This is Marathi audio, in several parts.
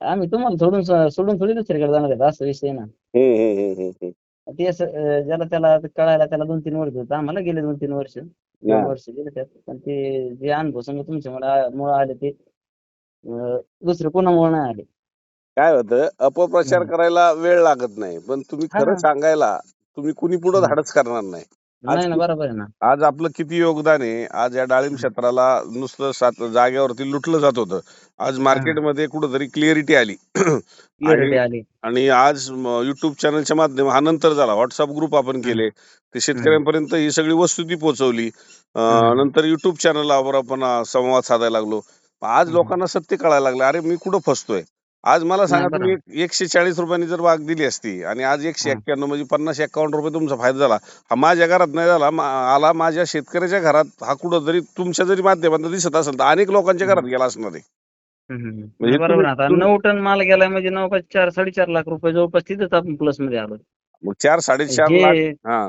आम्ही तुम्हाला सोडून थोडी दुसरीकडे जाणार आहेत, असा विषय ना. हम्म, हम्म, हम्म, हम्म, हम्म. ते असं ज्याला त्याला कळायला त्याला 2-3 वर्ष होतं. आम्हाला गेले 2-3 वर्ष. 2 हा. वर्ष गेले त्यात. पण ते जे अनुभव समजा तुमच्यामुळे आले ते दुसरे कोणामुळे नाही आले. काय होतं, अपप्रचार हं. करायला वेळ लागत नाही, पण तुम्ही खरं हां. सांगायला तुम्ही कुणी पुढे हं. धाडस करणार नाही. आज नाही ना, बरोबर आहे ना. आज आपलं किती योगदान आहे. आज या डाळिंब हं. क्षेत्राला नुसतं जागेवरती लुटलं जात होतं. आज हां. मार्केटमध्ये कुठंतरी क्लिअरिटी आली. आणि क्लिअरिटी आली. आणि आज युट्यूब चॅनलच्या माध्यम हा नंतर झाला. व्हॉट्सअप ग्रुप आपण हं. केले. ते हं. शेतकऱ्यांपर्यंत ही सगळी वस्तुस्थिती पोहोचवली. हं. नंतर युट्यूब चॅनलवर आपण संवाद साधायला लागलो. आज हं. हं. लोकांना सत्य कळायला लागलं. अरे मी कुठं फसतोय? आज मला सांगा, नाही तुम्ही बरोबर. ₹140 जर बाग दिली असती आणि आज हां. 191 म्हणजे ₹50-51 तुमचा फायदा झाला. हा माझ्या घरात नाही झाला, आला माझ्या शेतकऱ्याच्या घरात. हा कुठंतरी तुमच्या जरी माध्यमातून दिसत असेल तर अनेक लोकांच्या हं. घरात गेला असणार आहे. हं. हं. म्हणजे नाही बरोबर तुम्ही आहे. आता तुम्ही 9 टन माल गेलाय म्हणजे 4.5 लाख रुपये जवळपास तिथंच आपण प्लसमध्ये आलो. मग 4-4.5 लाख. हे हा,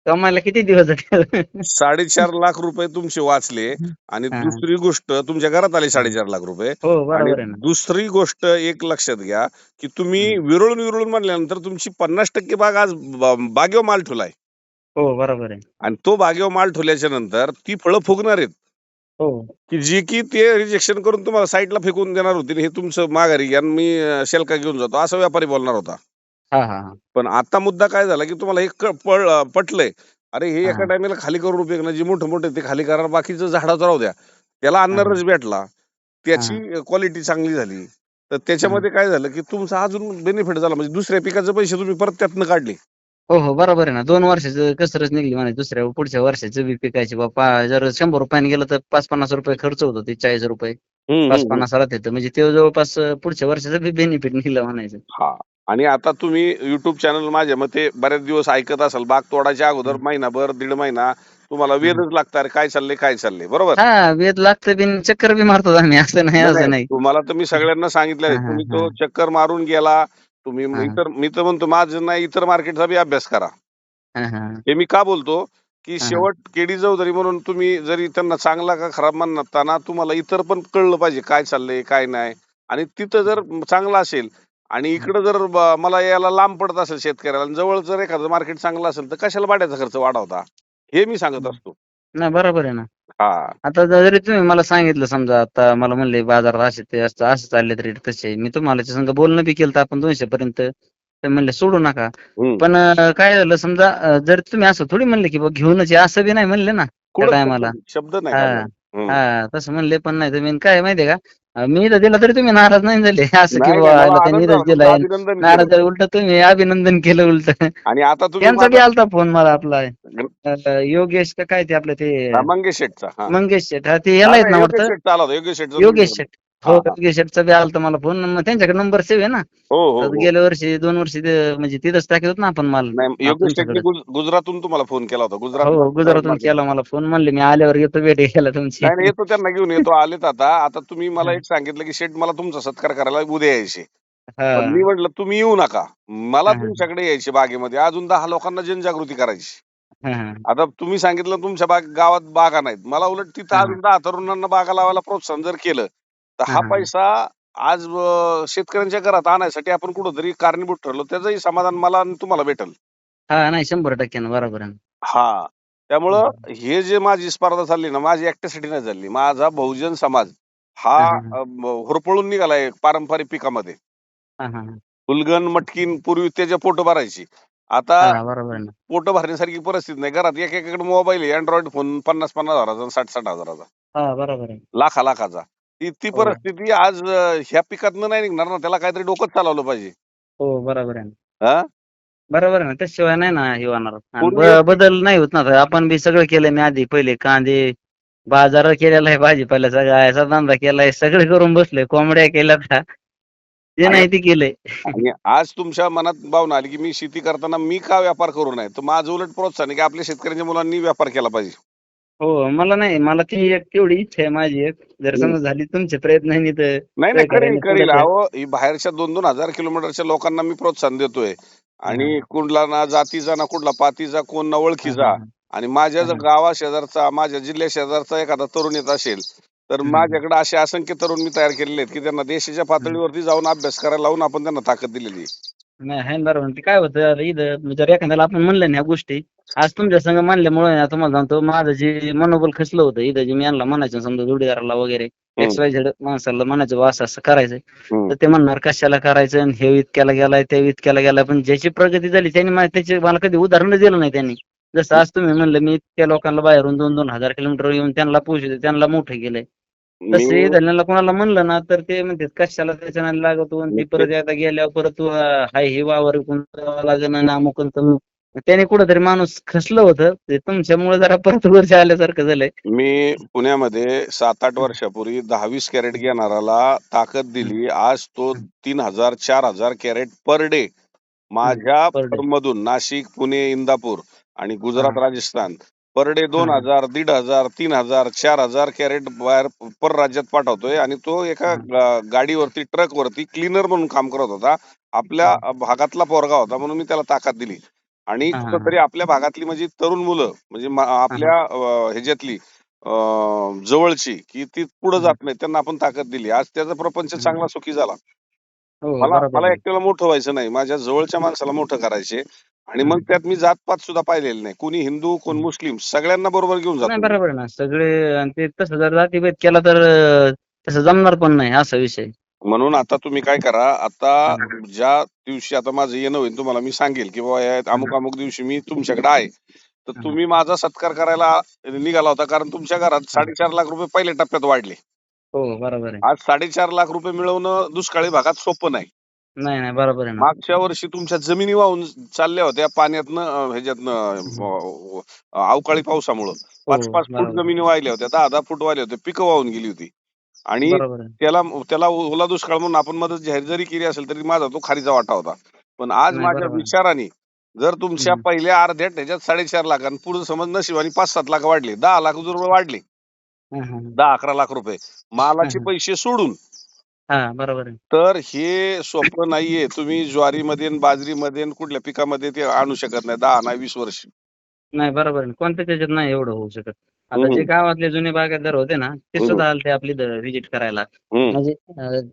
कमायला किती दिवस जातील? 4.5 लाख रुपये तुमचे वाचले. आणि हां. दुसरी गोष्ट, तुमच्या घरात आले हां. 4.5 लाख रुपये. हो, आणि बरोबर आहे ना. दुसरी गोष्ट एक लक्षात घ्या, की तुम्ही हं. विरळून विरळून म्हणल्यानंतर तुमची 50% बाग आज बागेवर माल ठेवलाय. हो, बरोबर आहे. आणि तो बागेवर माल ठेवल्याच्या नंतर ती फळं फुगणार आहेत, हो. की ते रिजेक्शन करून तुम्हाला साईडला फेकून देणार होते. हे तुमचं माघारी घ्या आणि मी शेल्का घेऊन जातो, असा व्यापारी बोलणार होता. हां, हां, हां. पण आता मुद्दा काय झाला, की तुम्हाला हे पटलंय. अरे हे एका हां, टायमाला खाली करून उपयोग नाही. जे मोठे ते खाली करा, बाकीचं झाडाचं राहू द्या. त्याला अन्न हां, रस भेटला. हां, त्याची क्वालिटी चांगली झाली. तर हां. त्याच्यामध्ये काय झालं, की तुमचा अजून बेनिफिट झाला. म्हणजे दुसऱ्या पिकाचे पैसे तुम्ही परत त्यातनं काढले. हो, हो. बरोबर आहे ना. 2 वर्षाचं कसरच निघली म्हणायची. पुढच्या वर्षाचं बी पिकायची बाबा जर ₹100 ने गेलं तर ₹50-50 खर्च होतो. ते ₹40 हं, हं, हं. 5-50 आला तिथं. म्हणजे ते जवळपास पुढच्या वर्षाचं बी बेनिफिट निघलं म्हणायचं. हां. आणि आता तुम्ही YouTube चॅनल माझ्या मते बऱ्याच दिवस ऐकत असाल. बाग तोडायच्या अगोदर हं, महिनाभर, दीड महिना तुम्हाला हं. वेधच लागतं. अरे काय चाललंय, काय चाललंय? बरोबर? वेद लागतं बिन चक्कर बी मारतो आम्ही. असं नाही, नाही, असं नाही. नाही. तुम्हाला तर मी सगळ्यांना सांगितलेलं आहे. हां, हां, तुम्ही तो हां. चक्कर मारून गेला. तुम्ही हां, मी तर म्हणतो, माझं नाही, इतर मार्केटचा बी अभ्यास करा. हां, हां. हे मी का बोलतो, की हां, हां. शेवट केडी चौधरी म्हणून तुम्ही जरी त्यांना चांगला का खराब म्हणताना तुम्हाला इतर पण कळलं पाहिजे काय चाललंय, काय नाही. आणि तिथं जर चांगलं असेल आणि हं, इकडं जर मला यायला लांब पडत असेल शेतकऱ्याला आणि जवळ जर एखादं मार्केट चांगलं असेल, तर कशाला भाड्याचा खर्च वाढवता? हे मी सांगत हं. असतो. नाही बरोबर आहे ना. हां. आता जरी तुम्ही मला सांगितलं समजा आता मला म्हणले बाजारात असे ते असं असं चाललेत रेट तसे. मी तुम्हाला त्या संग बोलणं बी केलं तर आपण 200 पर्यंत. तर म्हणले सोडू नका. हं. पण काय झालं समजा जर तुम्ही असं थोडी म्हणले की घेऊनच या असं बी नाही म्हणले ना त्या कुठं टायमाला. शब्द शब्द नाही हां, काढला. हं. हां. तसं म्हणले पण नाही तुम्ही काय माहिती का? मी तर दिला तरी तुम्ही नाराज नाही झाले. असं की नाही, नाही. बाबा मला ह्याला त्यांनी आनंद इथंच झाला. तुमचं दिलाय. अभिनंदन केलं. नाराज झाले उलटं तुम्ही अभिनंदन केलं उलटं. आणि आता तुम्ही त्यांचा बी माझं आलता फोन मला आपला योगेश का काय ते आपलं ते मंगेश शेठचा. हां. मंगेश शेठ. हां, ते हां, याला आहेत नाही, ना योगेश वाटतं? शेठचा आला होता. योगेश शेठचा नंबर. योगेश शेठ. हो, हां, हां. योगेश शेठचा बी आलता मला फोन. मग त्यांच्याकडे नंबर सेव्ह आहे ना. हो, हो, तर हो. गेल्या वर्षी 2 वर्षी ते म्हणजे तिथंच टाकत होतो ना आपण माल नाही, योगेश शेठनी तुमच्याकडं. गुजरातहून तुम्हाला फोन केला होता. गुजरातला हो, डाळिंब गुजरातहून मार्केट. केला मला फोन. म्हणले मी आल्यावर येतो भेट घ्यायला तुमची. नाही, नाही, येतो, त्यांना घेऊन येतो. आलेत आता. आता तुम्ही मला हां, एक सांगितलं, की शेठ मला तुमचा सत्कार करायला उद्या यायचे. पण मी हां, म्हटलं तुम्ही येऊ नका. मला हां, हां, तुमच्याकडे यायचे बागेमध्ये. अजून 10 लोकांना जनजागृती करायची. हां, हां, आता तुम्ही सांगितलं तुमच्या गावात बागा नाहीत. मला उलट तिथं हां, अजून 10 तरुणांना बागा लावायला प्रोत्साहन जर केलं, तर हां, हा हां, पैसा आज शेतकऱ्यांच्या घरात आणायसाठी आपण कुठेतरी कारणीभूत ठरलो. त्याचंही समाधान मला आणि तुम्हाला भेटेल. हां. नाही 100% बरोबर आहे. हां. त्यामुळं हं, हे जे माझी स्पर्धा चालली ना, माझी एकट्यासाठी नाही चालली. माझा बहुजन समाज हा हां, हां, हां, होरपळून निघालाय पारंपरिक पिकामध्ये. हां, हां, हां, फुलगण, मटकीन पूर्वी त्याचे पोटं भरायची. आता हां, बरोबर आहे ना. पोटं भरण्यासारखी परिस्थिती नाही. घरात एकेकाकडे मोबाईल आहे. Android फोन 50,000-50,000 हजाराचा, 60,000-60,000 हजाराचा, हां, बरोबर आहे. लाखा-लाखाचा. ती हो, परिस्थिती आज ह्या पिकातनं नाही निघणार ना. त्याला काहीतरी डोकंच चालवलं पाहिजे. हो, बरोबर आहे ना. हां. बरोबर आहे ना. त्याशिवाय नाही ना हे होणार आणि पूर्वी बदल नाही होत ना. आता आपण बी सगळं केलंय मी आधी पहिले कांदे, बाजार केलेला आहे भाजीपाल्याचा गायचा धंदा केलाय. सगळं करून बसलोय. कोंबड्या केल्यात. जे आणि नाही ते केलंय. आणि आज तुमच्या मनात भावना आली, की मी शेती करताना मी का व्यापार करू नये? तर माझं उलट प्रोत्साहन आहे, की आपल्या शेतकऱ्यांच्या मुलांनी व्यापार केला पाहिजे. हो, मला नाही. मला ती एक तेवढी इच्छा आहे माझी एक. जर हं. समजा झाली तुमचे प्रयत्नांनी तर नाही, नाही. करील, सहकार्याने पुढे करील. तर अहो, ही बाहेरच्या 2-2 हजार किलोमीटरच्या लोकांना मी प्रोत्साहन देतोय. हां, आणि हां. कुठला ना जातीचा, ना कुठला पातीचा, कोण ना हां, हां, ओळखीचा. हां. आणि माझ्या हां, जर हां. गावा शेजारचा, माझ्या जिल्ह्या शेजारचा एखादा तरुण येत असेल, तर माझ्याकडे असे असंख्य तरुण मी तयार केलेले आहेत की त्यांना देशाच्या पातळीवरती जाऊन अभ्यास करायला लावून आपण त्यांना ताकद दिलेली आहे. नाही आहे ना बरोबर. ते काय होतं आता इथं जर एखाद्याला आपण म्हणलं ना ह्या गोष्टी आज तुमच्या संग म्हणल्यामुळे ना तुम्हाला सांगतो माझं जे मनोबल खचलं होतं इथं जे मी यांना म्हणायचं समजा जोडीदाराला वगैरे हम्म, XYZ माणसाला म्हणायचं "वा, असं असं करायचं हम्म. तर ते म्हणणार कशाला करायचं आणि हे इतक्याला गेलाय ते इतक्याला गेलाय पण ज्याची प्रगती झाली त्यांनी त्याचे मला कधी उदाहरण दिलं नाही त्यांनी जसं आज तुम्ही म्हणलं मी इतक्या लोकांना बाहेरून 2-2 हजार किलोमीटर येऊन त्यांना पोहोचवते त्यांना मोठं केलंय मी तसे धरण्याला कोणाला म्हणलं ना तर ते म्हणतात कशाला त्याच्या नादी लागतो आणि ती मी परत एकदा गेल्यावर परत तू हाय हे वावर विकून जावं लागेल आणि अमुक आणि तमुक. त्याने कुठंतरी माणूस खचलं होतं ते तुमच्यामुळे जरा परत वर्ष आल्यासारखं झालंय. मी पुण्यामध्ये 7-8 वर्षापूर्वी 10-20 कॅरेट घेणाराला ताकद दिली. आज तो 3,000 4,000 कॅरेट पर डे माझ्या पर डे. फर्ममधून नाशिक, पुणे, इंदापूर आणि गुजरात, राजस्थान पर डे हा, हा. 2,000, 1,500, 3,000, 4,000 कॅरेट बाहेर पर राज्यात पाठवतोय आणि तो एका गाडीवरती ट्रकवरती क्लीनर म्हणून काम करत होता. आपल्या भागातला पोरगा होता म्हणून मी त्याला ताकद दिली आणि हा, हा, हा. कुठंतरी आपल्या भागातली म्हणजे तरुण मुलं म्हणजे आपल्या ह्याच्यातली जवळची की ती पुढे हा. जात नाही त्यांना आपण ताकद दिली. आज त्याचा प्रपंच चांगला सुखी झाला. हो मला बरोबर मला आहे. एकट्याला मोठं व्हायचं नाही. माझ्या जवळच्या माणसाला मोठं करायचे आणि मग हम्म. त्यात मी जात-पात सुद्धा पाहिलेलं नाही. कोणी हिंदू, कोण हम्म. मुस्लिम सगळ्यांना बरोबर घेऊन नाही जातो मी. बरोबर आहे ना सगळे आणि ते तसं जर जातीभेद केला तर तसं जमणार पण नाही असा विषय. म्हणून आता तुम्ही काय करा, आता हा, ज्या दिवशी आता माझं येणं होईल तुम्हाला मी सांगेल, की बाबा या हा, अमुक-अमुक दिवशी मी तुमच्याकडे आहे. तर हा, तुम्ही माझा सत्कार करायला निघाला होता कारण तुमच्या घरात हा. 4.5 लाख रुपये पहिल्या टप्प्यात वाढले. हो बरोबर आहे. आज 4.5 लाख रुपये मिळवणं दुष्काळी भागात सोपं नाही. नाही नाही बरोबर आहे ना. मागच्या वर्षी तुमच्या जमिनी वाहून चालल्या होत्या पाण्यातनं अवकाळी पावसामुळं. हो 5-5 फूट बरोबर जमिनी वाहिल्या होत्या, 10-10 फूट वाहिल्या होत्या, पिकं वाहून गेली होती. आणि बरोबर आहे. त्याला त्याला ओला दुष्काळ म्हणून आपण मदत जाहीर जरी केली असेल तरी माझा तो खारीचा वाटा होता. पण आज नाही माझ्या बरोबर आहे. विचाराने जर तुमच्या हम्म. पहिल्या अर्ध्या ह्याच्यात 4.5 लाख आणि पुढे समज नशिबाने 5-7 लाख वाढले, 10 लाख रुपये वाढले, हा, हा, 10-11 लाख रुपये हा, मालाचे हा. पैसे सोडून. हा बरोबर आहे. तर हे सोपं नाहीये. तुम्ही ज्वारीमध्ये आणि बाजरीमध्ये आणि कुठल्या पिकामध्ये ते आणू शकत नाही 10 नाही 20 वर्ष. नाही बरोबर आहे. कोणत्याच ह्याच्यात नाही एवढं होऊ शकत. आता जे हम्म, गावातले जुने बागायतदार होते ना, ते हम्म, सुद्धा आलते आपली व्हिजिट करायला. हम्म. म्हणजे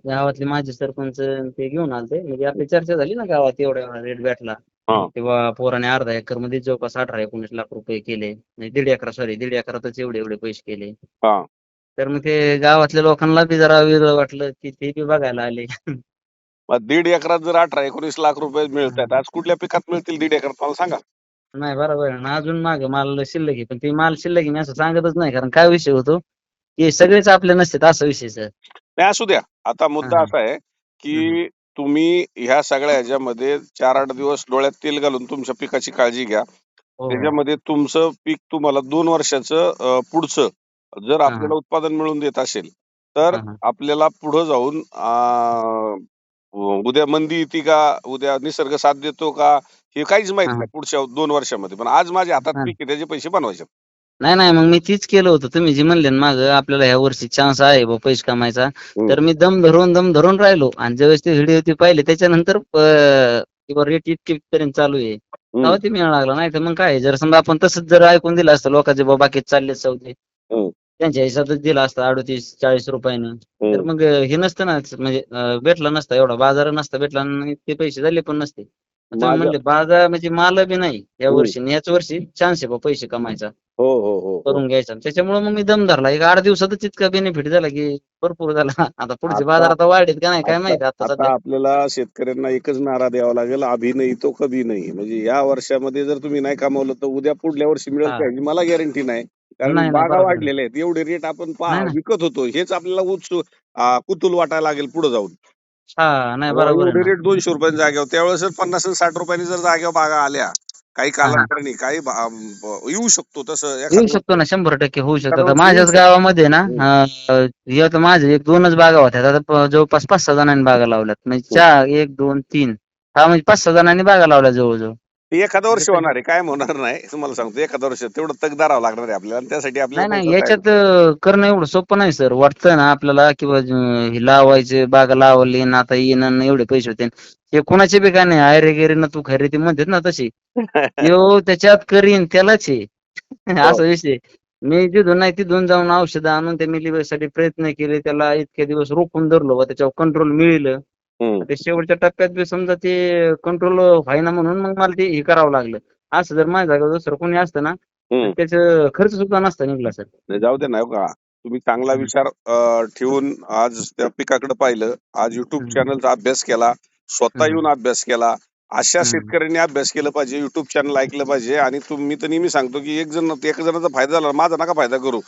गावातले माझे सरपंच ते घेऊन आलते. म्हणजे आपली चर्चा झाली ना गावात एवढा रेट भेटला. हा. किंवा पोराने अर्धा एकरमध्ये जवळपास 18-19 लाख रुपये केले. म्हणजे दीड एकरा सॉरी दीड एकरातच एवढे एवढे पैसे केले. हा. तर मग ते गावातल्या लोकांना बी जरा वेगळं वाटलं, की ते बी बघायला आले. मग 1.5 एकरात जर 18-19 लाख रुपये मिळतात, आज कुठल्या पिकात मिळतील 1.5 एकरात मला सांगा? नाही बरोबर आहे ना. अजून मागं माल शिल्लक आहे. पण ते माल शिल्लक आहे मी असं सांगतच नाही. कारण काय विषय होतो, की सगळेच आपले नसतात असा विषय सर. नाही असू द्या. आता हां, मुद्दा हां. असा आहे, हं, हं. की तुम्ही ह्या सगळ्या ह्याच्यामध्ये 4-8 दिवस डोळ्यात तेल घालून तुमच्या पिकाची काळजी घ्या. हो, हो. त्याच्यामध्ये तुमचं पीक तुम्हाला 2 वर्षाचं पुढचं जर हां, हां. आपल्याला उत्पादन मिळवून देत असेल, तर हां, हां. आपल्याला पुढं जाऊन उद्या मंदी येते का, उद्या निसर्ग साथ देतो का, हे काहीच माहीत हां, नाही हां. पुढच्या 2 वर्षामध्ये. पण आज माझ्या हातात हां. पीक आहे त्याचे पैसे बनवायचे. नाही, नाही. मग मी तीच केलं होतं. तुम्ही जे म्हणले ना मागं आपल्याला ह्या वर्षी चान्स आहे बुवा पैसे कमायचा. हं, तर मी दम धरून राहिलो आणि ज्यावेळेस ते व्हिडिओ ते पाहिले त्याच्यानंतर की बुवा रेट इतकीपर्यंत चालू आहे. हं, तेव्हा ते मिळायला लागला. नाहीतर मग काय जर समजा आपण तसंच जर ऐकून दिलं असतं लोकांचे बाबा बाकीचे चाललेत सौदे. हं, त्यांच्या हिशोबातच दिला असता 38-40 रुपयानं. तर हं. मग हे नसतं ना म्हणजे भेटला नसता एवढा बाजार नसता भेटला आणि ते पैसे झाले पण नसते. तुम्ही माझं म्हणले बाजार म्हणजे माल बी नाही या हं. वर्षी आणि याच वर्षी चान्स आहे बुवा पैसे कमायचा. हो, हो, हो, हो. करून घ्यायचा. त्याच्यामुळे मग मी दम धरला. एक 8 दिवसातच इतका बेनिफिट झाला, की भरपूर झाला. आता पुढचे आता बाजार आता वाढलेत का नाही काय आता माहिती आता आता सध्या. आपल्याला शेतकऱ्यांना एकच नारा द्यावा लागेल, अभी नहीं तो कभी नहीं. म्हणजे या वर्षामध्ये जर तुम्ही नाही कमावलं, तर उद्या पुढल्या वर्षी मिळेल का हां. ह्याची मला गॅरंटी नाही. कारण नाही, नाही. बागा बरोबर आहे. वाढलेल्या आहेत. एवढे रेट आपण नाही, नाही. विकत होतो. हेच आपल्याला कुतूहल वाटायला लागेल पुढे जाऊन. हां. नाही बाबा बरोबर आहे एवढे ना. रेट ₹200 जागेवर त्यावेळेस जर 50 आणि 60 रुपयांनी जर जागेवर बागा आल्या, काही हां, हां. कालांतराने काही येऊ शकतो तसं येऊ एखाद्या शकतो वर्षी ना 100% होऊ शकतं. एखाद्या आता वर्षी येऊ माझ्याच शकतो. गावामध्ये ना हं, हे आता माझे 1-2च बागा होत्या. आता जवळपास 5-6 जणांनी बागा लावल्यात. म्हणजे हं. 1, 2, 3 हां, म्हणजे 5-6 जणांनी बागा लावल्या जवळ-जवळ. ते एखादं म्हणजे वर्ष होणार आहे. कायम होणार नाही. तुम्हाला सांगतो एखादं वर्ष तेवढं तग धरावं लागणार आहे आपल्याला आणि त्यासाठी नाही, आपल्याला नाही. पैसा तयार याच्यात करणं एवढं सोपं नाही सर. वाटतं ना आपल्याला की हे लावायचे, बागा लावली आणि आता येईन आणि एवढे पैसे होतील. हे कुणाचे बी काय नाही. "अरे-गेरे ना तू खरी" ते म्हणतात ना तशी. आहे. त्यो त्याच्यात करीन त्यालाच आहे. हो. असा विषय. मी जिथून नाही तिथून जाऊन औषधं आणून त्या मिलीबगसाठी प्रयत्न केले, त्याला इतके दिवस रोखून धरलो व त्याच्यावर कंट्रोल मिळलं. हम्म. ते शेवटच्या टप्प्यात बी समजा ते कंट्रोल व्हायना म्हणून मग मला ते हे करावं लागलं. असं जर माझ्या जागेवर दुसरं कोणी असतं ना तर हम्म. त्याचं खर्च सुद्धा नसता निघला सर. नाही, जाऊ दे ना, हो का, तुम्ही चांगला हम्म. विचार ठेवून आज त्या पिकाकडे पाहिलं, आज युट्यूब हम्म. चॅनलचा अभ्यास केला, स्वतः हम्म. येऊन अभ्यास केला. अशा हम्म. शेतकऱ्यांनी अभ्यास केला पाहिजे, युट्यूब चॅनल ऐकलं पाहिजे. आणि मी तर नेहमी सांगतो की एक जणाचा फायदा झाला, माझा नका फायदा करू.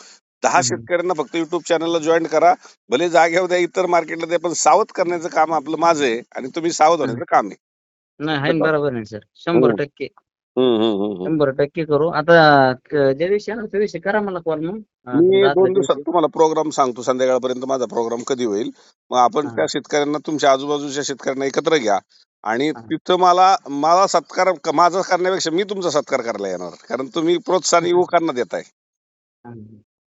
10 हम्म. शेतकऱ्यांना फक्त युट्यूब चॅनलला जॉईन करा. भले जागेवर द्या, इतर मार्केटला द्या, पण सावध करण्याचं काम आपलं माझं आहे आणि तुम्ही सावध हम्म. होण्याचं काम आहे. नाही आहे ना, बरोबर आहे सर. हम्म. 100% हम्म. हम्म. हम्म. 100% करू. आता ज्या दिवशी येणार त्या दिवशी करा मला कॉल मग. मी समजा आदल्या 2 दिवसात दिवशी. तुम्हाला प्रोग्राम सांगतो, संध्याकाळपर्यंत माझा प्रोग्राम कधी होईल. मग आपण हा त्या शेतकऱ्यांना, तुमच्या आजूबाजूच्या शेतकऱ्यांना एकत्र घ्या आणि हा तिथं मला सत्कार माझा करण्यापेक्षा मी तुमचा सत्कार करायला येणार, कारण तुम्ही प्रोत्साहन युवकांना देताय. हा.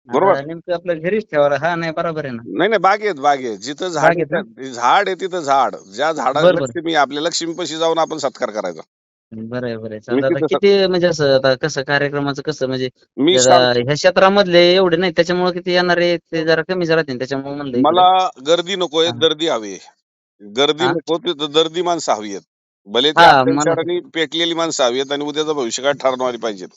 बरोबर. आता नेमकं आपल्या घरीच ठेवायला. हा नाही बरोबर आहे ना. नाही नाही, बागेत जिथं झाड आहे बागेत ना. झाड आहे तिथं झाड, ज्या झाडा बरं बरं. लक्ष्मी आपल्या लक्ष्मीपाशी जाऊन आपण सत्कार करायचा. बरं आहे, बरं आहे. मी चालतं. आता तिथं किती म्हणजे असं आता कसं कार्यक्रमाचं कसं म्हणजे मी जरा सांग ह्या क्षेत्रामधले एवढे नाही त्याच्यामुळे किती येणारे ते जरा कमीच राहतील त्याच्यामुळे म्हणलं मला इकडं. गर्दी नकोय, हा दर्दी हवी. गर्दी हा नको, तिथं दर्दी माणसं हवी आहेत. भले ते हा आपल्या मला विचाराने पेटलेली माणसं हवी आहेत आणि उद्याचं भविष्य काय ठरवणारी पाहिजेत.